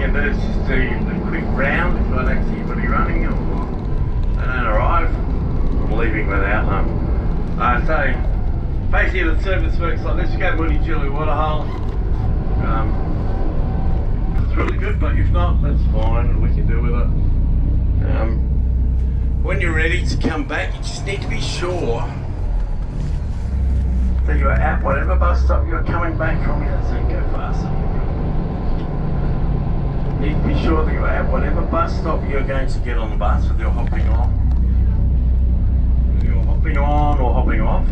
can do is just do a quick round if I don't see anybody running or they don't arrive. I'm leaving without them. So basically the service works like this. You go to Mooney Julie Waterhole. It's really good, but if not, that's fine. We can deal with it. When you're ready to come back, you just need to be sure that you're at whatever bus stop you're coming back from. So go faster. You need to be sure that you're at whatever bus stop you're going to get on the bus, whether you're hopping on. Whether you're hopping on or hopping off.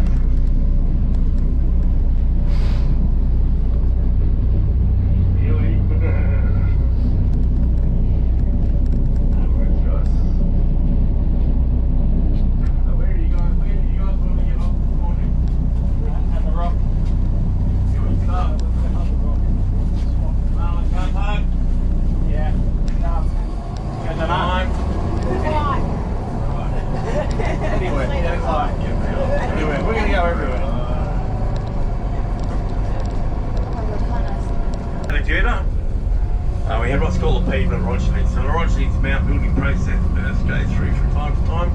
We had what's called a pavement erogenate. So an erogenate is a mountain building process that the Earth goes through from time to time.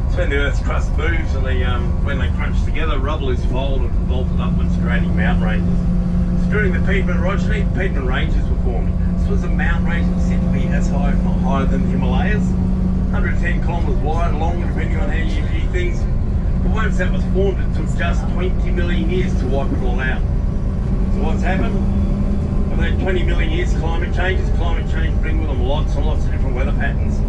It's when the Earth's crust moves and when they crunch together, rubble is folded and vaulted upwards, creating mountain ranges. So during the pavement erogenate, pavement ranges were formed. This was a mountain range that was said to be as high, if not higher, than the Himalayas, 110 kilometres wide, long, depending on how you view things. But once that was formed, it took just 20 million years to wipe it all out. So what's happened? Over that 20 million years, climate change bring with them lots and lots of different weather patterns.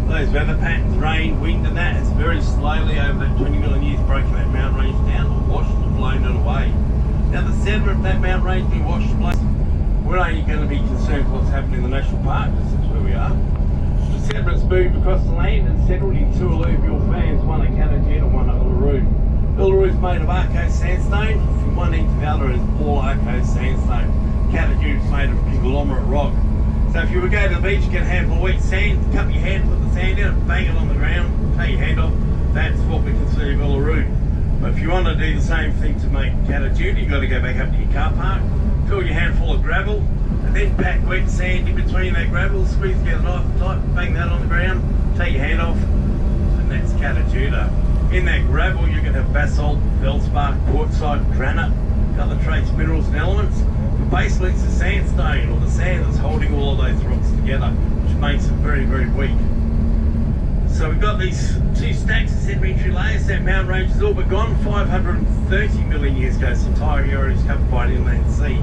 Those weather patterns, rain, wind and that, it's very slowly over that 20 million years broken that mountain range down or washed or blown it away. Now the sediment of that mountain range being washed away, we're only going to be concerned with what's happening in the national park, this is where we are. The sediment's moved across the land and settled in two alluvial fans, one at Catageta and one at Uluru. Uluru is made of Arco sandstone, from one end to the other is all Arco sandstone. Catageta is made of conglomerate rock. So if you were to go to the beach, get a handful of wet sand, cup your hand, put the sand in, bang it on the ground, take your hand off, that's what we consider Uluru. But if you want to do the same thing to make Catageta, you've got to go back up to your car park, fill your hand full of gravel, and then pack wet sand in between that gravel, squeeze together nice and tight, bang that on the ground, take your hand off, and that's Catageta. In that gravel you're going to have basalt, feldspar, quartzite, granite, other trace minerals and elements. But basically it's the sandstone or the sand that's holding all of those rocks together, which makes it very, very weak. So we've got these two stacks of sedimentary layers. That mountain range is all but gone. 530 million years ago, this entire area is covered by an inland sea.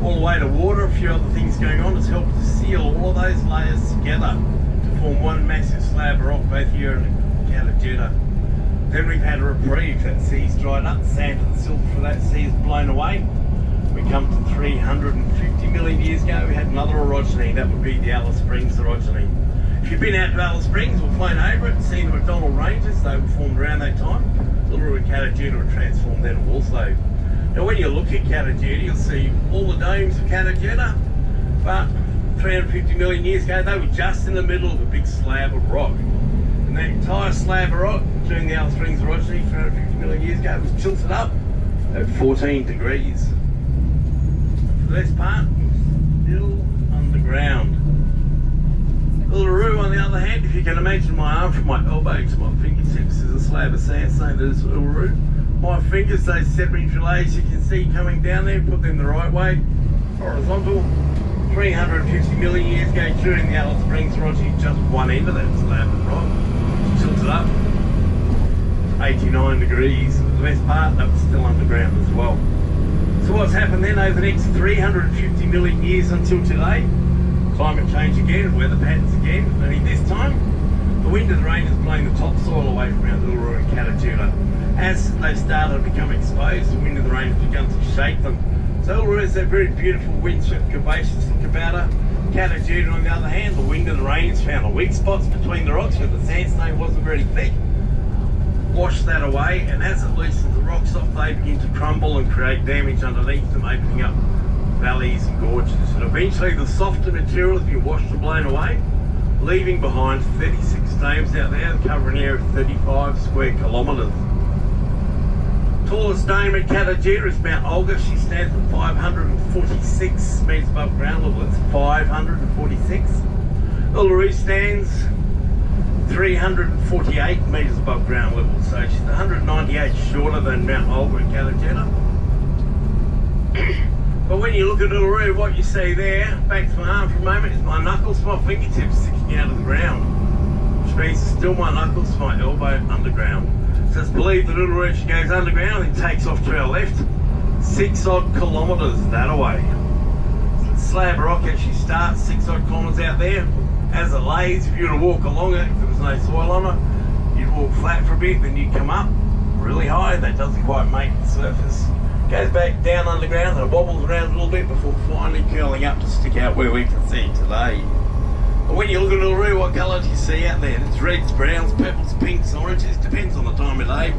All the way to water, a few other things going on has helped to seal all of those layers together to form one massive slab of rock both here and Catageta. Then we've had a reprieve, that sea's dried up, the sand and the silt for that sea is blown away. We come to 350 million years ago, we had another orogeny, that would be the Alice Springs orogeny. If you've been out to Alice Springs or flown over it and seen the McDonald Ranges, they were formed around that time. Uluru and Catageta were transformed then also. Now when you look at Catageta, you'll see all the domes of Catageta, but 350 million years ago, they were just in the middle of a big slab of rock. And that entire slab of rock during the Alice Springs orogeny 350 million years ago was tilted up at 14 degrees. For this part, it's still underground. Uluru, on the other hand, if you can imagine my arm from my elbow to my fingertips is a slab of sandstone that is Uluru. My fingers, those sedimentary layers you can see coming down there, put them the right way, horizontal. 350 million years ago during the Alice Springs orogeny, just one end of that slab of rock tilted up 89 degrees. The best part, that was still underground as well. So what's happened then over the next 350 million years until today? Climate change again, weather patterns again, only this time the wind and the rain is blowing the topsoil away from Mount Uluru and Catageta. As they started to become exposed, the wind and the rain has begun to shake them. So Uluru is that very beautiful windswept herbaceous Kabata. Catageta on the other hand, the wind and the rain has found the weak spots between the rocks where the sandstone wasn't very thick. Wash that away, and as it loosens the rocks off, they begin to crumble and create damage underneath them, opening up valleys and gorges. And eventually the softer material has been washed and blown away, leaving behind 36 domes out there that cover an area of 35 square kilometres. Tallest dome at Katajira is Mount Olga. She stands at 546 metres above ground level. It's 546. Uluru stands 348 metres above ground level. So she's 198 shorter than Mount Olga at Katajira. But when you look at Uluru, what you see there, back to my arm for a moment, is my knuckles, my fingertips sticking out of the ground. Which means still my knuckles, my elbow underground. So it's believed that Uluru, she goes underground and takes off to our left, 6 odd kilometres that away. So the slab of rock actually starts 6 odd kilometres out there. As it lays, if you were to walk along it, if there was no soil on it, you'd walk flat for a bit, then you'd come up really high. That doesn't quite make the surface. Goes back down underground and it wobbles around a little bit before finally curling up to stick out where we can see today. But when you look at Uluru, what colour do you see out there? It's reds, browns, purples, pinks, oranges, depends on the time of day.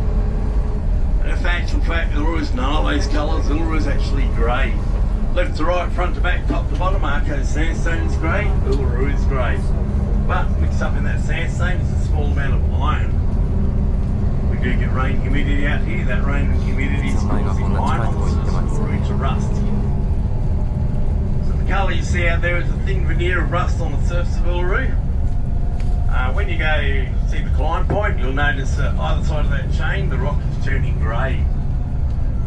And in actual fact, Uluru is none of those colours. Uluru is actually grey. Left to right, front to back, top to bottom, Arco's sandstone is grey, Uluru is grey. But mixed up in that sandstone is a small amount of iron. We do get rain humidity out here. That rain and humidity is causing iron on the surface of Uluru to rust. The colour you see out there is a thin veneer of rust on the surface of Uluru. When you go see the climb point, you'll notice that either side of that chain, the rock is turning grey.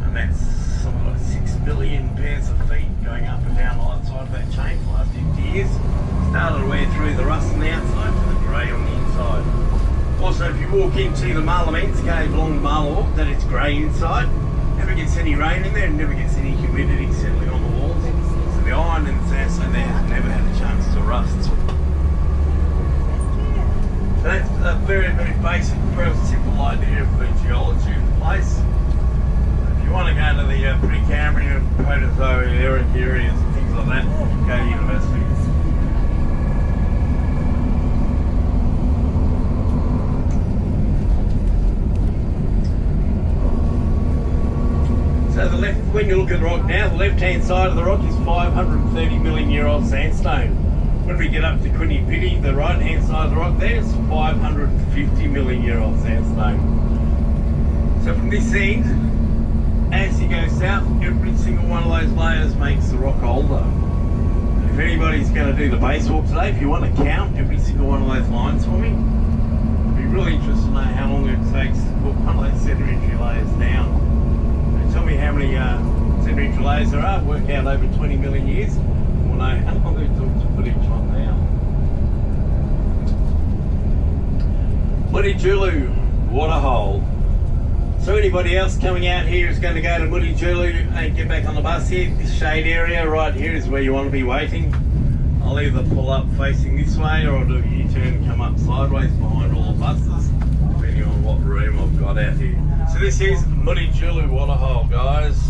And that's something like 6 million pairs of feet going up and down either side of that chain for the last 50 years. Started to wear through the rust on the outside to the grey on the inside. Also, if you walk into the Marlaments cave along the Marlawalk, then it's grey inside. Never gets any rain in there and never gets any humidity settling on the walls. The iron in the sandstone there has never had a chance to rust. So that's a very, very basic, very simple idea of the geology of the place. If you want to go to the Precambrian, Proterozoic areas and things like that, you can go to university. So the left, when you look at the rock now, the left-hand side of the rock is 530 million year old sandstone. When we get up to Quinipiti, the right-hand side of the rock there is 550 million year old sandstone. So from this end, as you go south, every single one of those layers makes the rock older. And if anybody's going to do the base walk today, if you want to count every single one of those lines for me, I'd be really interested to know how long it takes to put one of those sedimentary layers down. Tell me how many sedimentary layers there are, work out over 20 million years. We'll know how long it took to put each one down. Mudijulu waterhole. So anybody else coming out here is going to go to Mudijulu and get back on the bus here. This shade area right here is where you want to be waiting. I'll either pull up facing this way or I'll do a U-turn and come up sideways behind all the buses, depending on what room I've got out here. So this is Mudijulu waterhole, guys.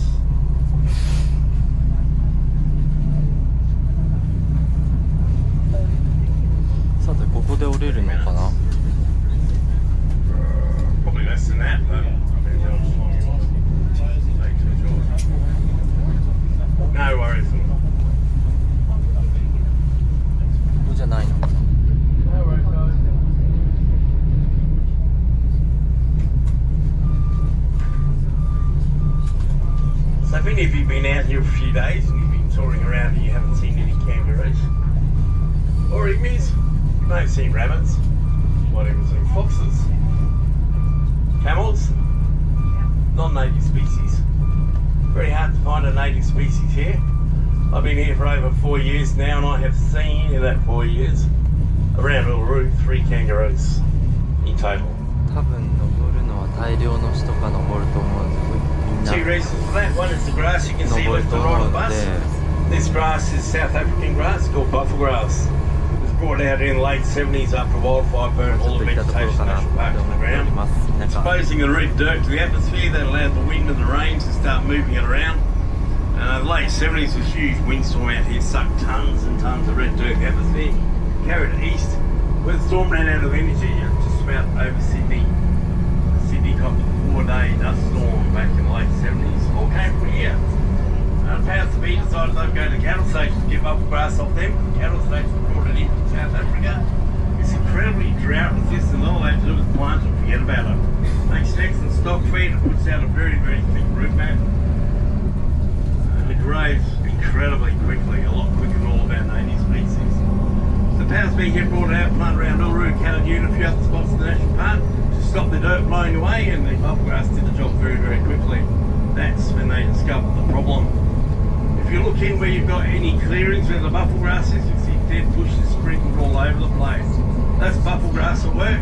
Probably less than that, but no worries. So if any of you have been out here for a few days and you've been touring around and you haven't seen any kangaroos or emus, you may have seen rabbits, you might even seen foxes, camels, non-native species. Very hard to find a native species here. I've been here for over 4 years now and I have seen in that 4 years around Uluru 3 kangaroos in total. 多分登るのは大量の人が登ると思うんです。 Two reasons for that. One is the grass you can see left and right on the bus. This grass is South African grass called buffalo grass. It was brought out in the late 70s after wildfire burned all the vegetation national park on the ground. Exposing the red dirt to the atmosphere that allowed the wind and the rain to start moving it around. The late 70s was a huge windstorm out here, sucked tons and tons of red dirt in the atmosphere, carried it east. When the storm ran out of energy, just about over Sydney. Sydney copped a 4-day dust storm back in the late 70s. All came from here. Powers to be decided they'd go to cattle stations to get buffalo grass off them. Cattle stations brought it in from South Africa. It's incredibly drought resistant. All they have to do is plant it and forget about it. Makes an excellent stock feed. It puts out a very, very thick root mat. It grows incredibly quickly, a lot quicker than all of our native species. The power's being brought out, planted around Uluru, Ayers and a few other spots in the national park to stop the dirt blowing away, and the bufflegrass did the job very, very quickly. That's when they discovered the problem. If you look in where you've got any clearings where the bufflegrass is, you see dead bushes sprinkled all over the place. That's bufflegrass at work.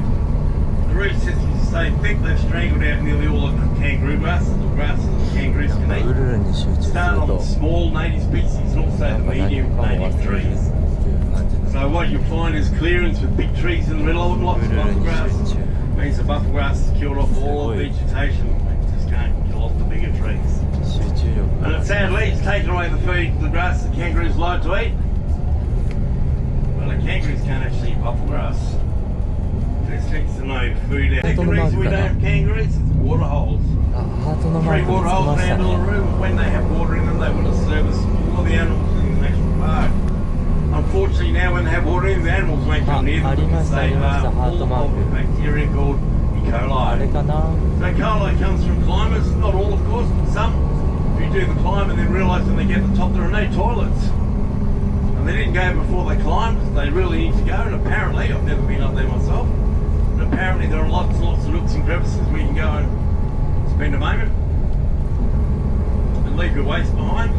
The root systems are so thick they've strangled out nearly all the kangaroo grasses, or grasses that kangaroos can ウルルに集中する eat.Start on と the small native species and also な the んか何 medium かも native 忘れるって trees. いう感じです So what you'll find is clearings with big trees in the middle of it, lots ウ of ルルに bufflegrass. 集中 Means the bufflegrass has killed off all the vegetation. It just can't kill off the bigger trees. 集中力 And が sadly, it's taken away the feed, the grass that kangaroos like to eat. Well, the kangaroos can't actually eat bufflegrass. There's next to no food out. The reason we don't have kangaroos is water holes. あ、ハートのマ Three ーク見 water つけ holes ました around ね Uluru. When they have water in them, they want to service all of the animals in the national park. Unfortunately, now when they have water in, the animals won't come near them because they are full of a bacteria called E. あれ coli. かな So E. coli comes from climbers, not all of course, but some. Who do the climb and then realise when they get to the top there are no toilets. And they didn't go before they climbed, they really need to go, and apparently, I've never been up there myself, but apparently there are lots and lots of nooks and crevices where you can go and spend a moment and leave your waste behind.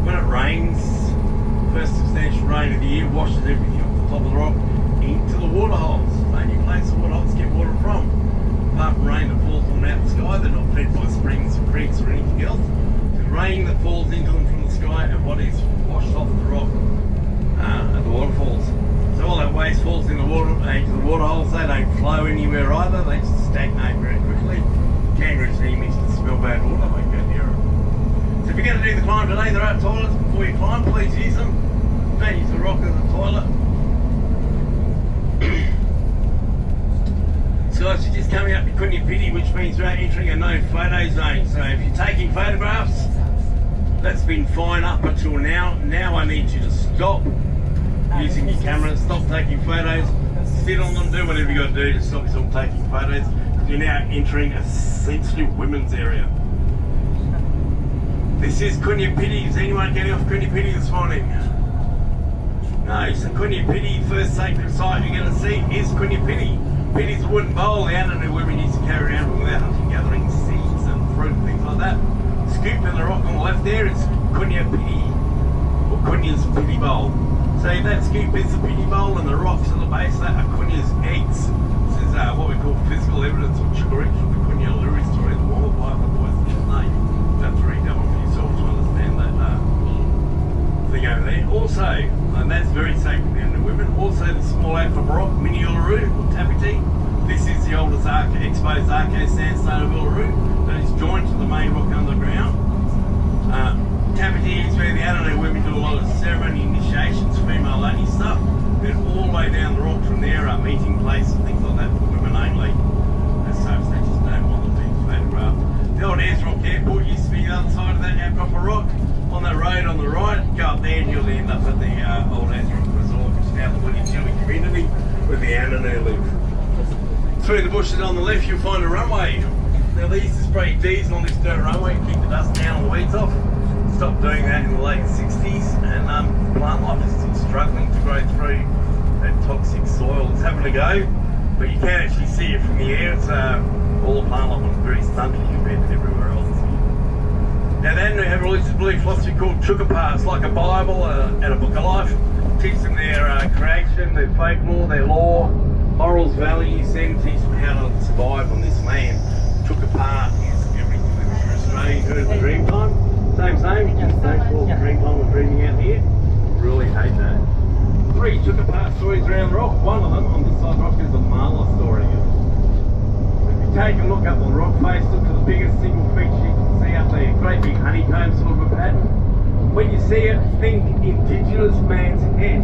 When it rains, first substantial rain of the year washes everything off the top of the rock into the water holes. The only place the water holes get water from. Apart from rain that falls from out the sky, they're not fed by springs, creeks or anything else. It's rain that falls into them from the sky and what is washed off the rock at the waterfalls. So all that waste falls into the water holes. They don't flow anywhere either. They just stagnate very quickly. Kangaroos and emus can smell bad water. They won't go near it. So if you're going to do the climb today, there are toilets before you climb. Please use them. Don't use the rock as a toilet. So guys, you're just coming up to Kunyapiti, which means you're entering a no photo zone. So if you're taking photographs, that's been fine up until now. Now I need you to stop using your camera, stop taking photos, sit on them, do whatever you got to do to stop yourself taking photos. Because you're now entering a sensitive women's area. This is Kunyapiti. Is anyone getting off Kunyapiti this morning? No, so Kunyapiti, first sacred site you're going to see is Kunyapiti. Piti's a wooden bowl the Ananu women used to carry around when they're hunting, gathering seeds and fruit and things like that. Scoop in the rock on the left there is Kunyapiti, or Kunya's piti bowl. So that scoop is the piti bowl and the rocks at the base that are Kunya's eggs. This is what we call physical evidence which corrects the Australia Uluru story, the wall of life, otherwise it's his name. You have to read that one for yourself to understand that thing over there. Also, and that's very sacred to the women, also the small outcrop rock, Mini Uluru, or Tapiti. This is the oldest exposed arco sandstone of Uluru that is joined to the main rock underground. Tapiti is where the Ananu women do a lot of ceremony initiations, female only stuff. Then all the way down the rock from there are meeting places, things like that for women only. As such, they just don't want them being photographed. The old Ayers Rock Airport used to be the other side of that outcrop of rock. On that road on the right, go up there and you'll end up at the old Ayers Rock Resort, which is now the Woody Chili community where the Ananu live. Through the bushes on the left, you'll find a runway. Now they used to spray diesel on this dirt runway, keep the dust down and the weeds off. Stopped doing that in the late 60s, and plant life is still struggling to grow through that toxic soil. It's having a go, but you can actually see it from the air. It's all the plant life is very stunted compared to everywhere else. Now they have a religious belief philosophy called Chukapa. It's like a Bible and a book of life. It teaches them their creation, their folklore, their law, morals, values, and teach them how to survive on this land. Chukapa is everything. For Australian, heard of the dream time? Same, just don't call the dream time of dreaming out here. Really hate that. 3 Chukapa stories around the rock. One of them on this side of the rock is the Marla story. If you take a look up on the rock face, look at the biggest single feature you can see up there. Great big honeycomb sort of a pattern. When you see it, think indigenous man's head.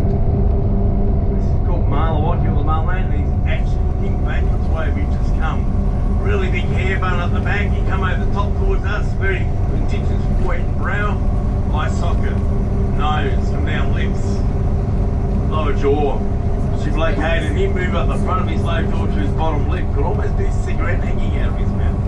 This is called Marla, the Marlan, and he's actually looking back its way we've just come. Really big hair bone up the back, you come over the top towards us, very indigenous forehead and brow, eye socket, nose, come down lips, lower jaw. She's located him, move up the front of his lower jaw to his bottom lip, could almost be a cigarette hanging out of his mouth.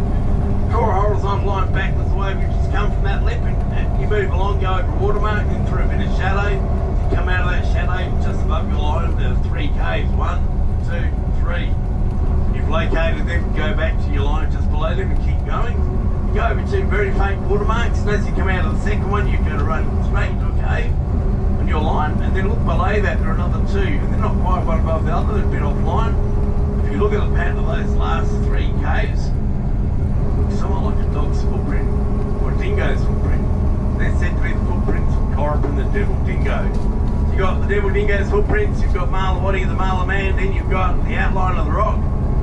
watermark, then through a bit of shadow. You come out of that shadow just above your line. There are 3 caves. 1, 2, 3. You've located them, go back to your line just below them and keep going. You go over 2 very faint watermarks, and as you come out of the second one, you've got to run straight into a cave on your line, and then look below that, there are another 2, and they're not quite one above the other, they're a bit offline. If you look at the pattern of those last 3 caves, it looks somewhat like a dog's footprint or a dingo's footprint. They're said to be the footprints of Corrib and the Devil Dingo. So you've got the Devil Dingo's footprints, you've got Malawati, the Mala Man, then you've got the outline of the rock.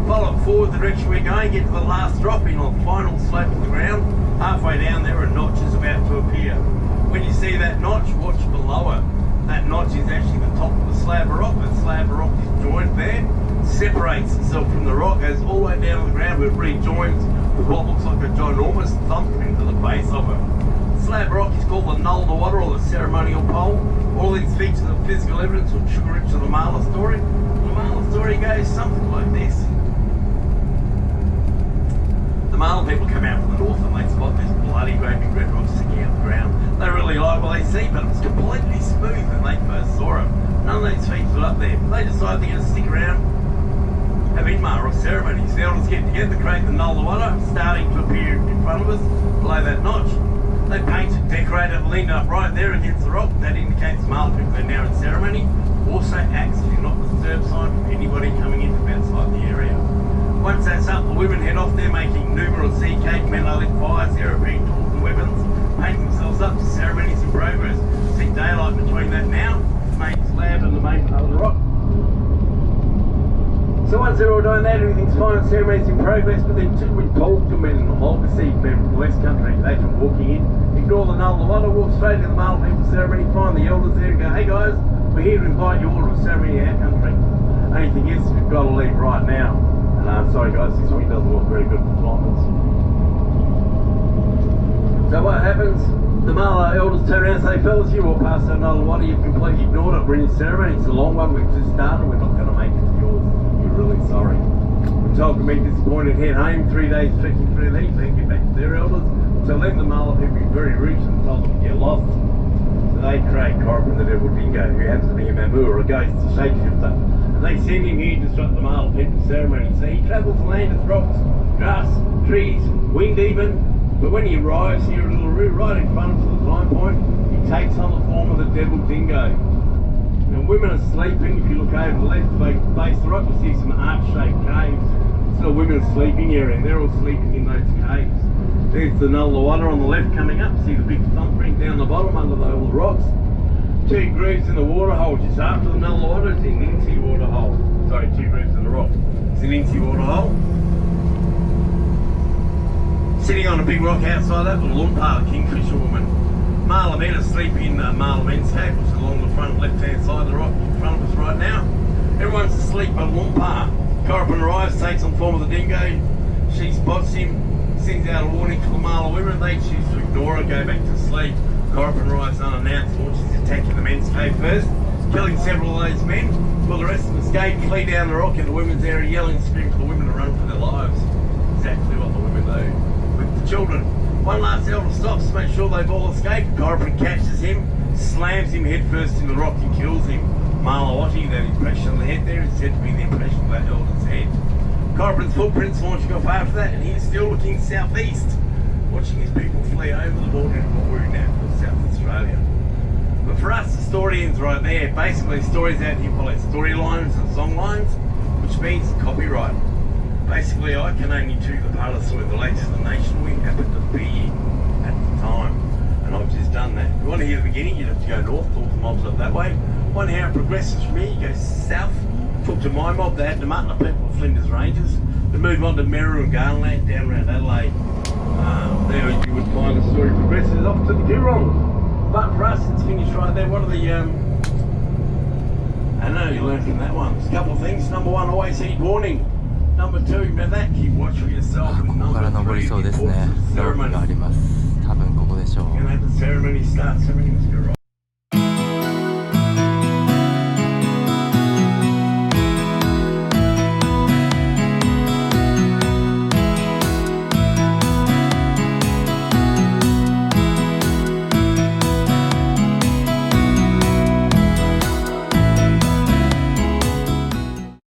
Follow it forward the direction we're going, get to the last drop in on the final slope of the ground. Halfway down there, a notch is about to appear. When you see that notch, watch below it. That notch is actually the top of the slab of rock. That slab of rock is joined there, separates itself from the rock, goes all the way down to the ground, but it rejoins with what looks like a ginormous thumbprint to the base of it. The slab of rock is called the Null the Water or the ceremonial pole. All these features of physical evidence will sugar it to the Mala story. The Mala story goes something like this. The Mala people come out from the north and they spot this bloody great big red rock sticking out of the ground. They really like what they see, but it was completely smooth when they first saw it. None of these features were up there. They decided they're going to stick around, have Inma rock ceremonies. The elders get together, create the Null the Water, starting to appear in front of us below that notch. They paint it, decorate it, lean it up right there against the rock. That indicates Mala people are now in ceremony. Also acts as a not disturb sign for anybody coming in from outside the area. Once that's up, the women head off there making numerous sea cake, men lit fires, European tools and weapons, painting themselves up to ceremonies in progress. See daylight between that now, the main slab and the main part of the rock. So once they're all doing that, everything's fine, ceremonies in progress, but then 2 Wintold men and the Mulcahy men from the West Country, they come walking in, ignore the Null the Water, walk straight to the Mala people ceremony, find the elders there and go, hey guys, we're here to invite you all to a ceremony in our country. Only thing is, we've got to leave right now. Sorry guys, this week doesn't look very good performance. So what happens? The Mala elders turn around and say, fellas, you walk past that Null Water, you've completely ignored it, we're in your ceremony, it's a long one, we've just started, we're not going to make it to yours. We're really sorry. We're told to be disappointed, head home, 3 days trekking through the heat, then get back to their elders. So let the Mala people be very rude and told them to get lost. So they create Corrib and the Devil Dingo, who happens to be a mamu or a ghost, a shapeshifter. They send him here to disrupt the Mala people ceremony. So he travels the land of rocks, grass, trees, wind even. But when he arrives here at Uluru, right in front of the time point, he takes on the form of the Devil Dingo. Now women are sleeping. If you look over the left base of the rock, you'll see some arch-shaped caves. So the women's sleeping area, and they're all sleeping in those caves. There's the Null the Water on the left coming up. See the big thumbprint down the bottom under all the rocks. 2 grooves in the water hole just after the Null the Water is an Incy water hole. Sorry, 2 grooves in the rock. It's an Incy water hole. Sitting on a big rock outside that was a Lumpar, the kingfisher woman. Mala men are sleeping in Mala men's cave, which is along the front left-hand side of the rock in front of us right now. Everyone's asleep but Lumpar. Corrib arrives, takes on form of the dingo. She spots him, sends out a warning to the Mala women. They choose to ignore her, go back to sleep. Corrib arrives unannounced, launches the attack in the men's cave first, killing several of those men, while the rest of them escape, flee down the rock in the women's area, yelling and screaming for the women to run for their lives. Exactly what the women do with the children. One last elder stops to make sure they've all escaped. Corrib catches him, slams him headfirst in the rock and kills him. Malawati, that impression on the head there, is said to be the impression of that elder's head. Corrib's footprints launching off after that, and he's still looking southeast, watching his people flee over the border into what we're in now called South Australia. But for us, the story ends right there. Basically, stories out here follow storylines and song lines, which means copyright. Basically, I can only do the part of the story that relates to the nation we happen to be in at the time, and I've just done that. If you want to hear the beginning, you'd have to go north, talk to mobs up that way. Want to hear how it progresses from here, you go south, talk to my mob, they had the Mutton people of Flinders Ranges. They move on to Merru and Garland, down around Adelaide. There you would find the story progresses off to the Coorong. But for us, it's finished right there. What are the, I know you learned from that one. There's a couple of things. Number 1, always heed warning. Number 2, remember that, keep watch for yourself. ここから登りそうですね。ロープがあります。多分ここでしょう。You're gonna have the ceremony start, ceremony was good, right?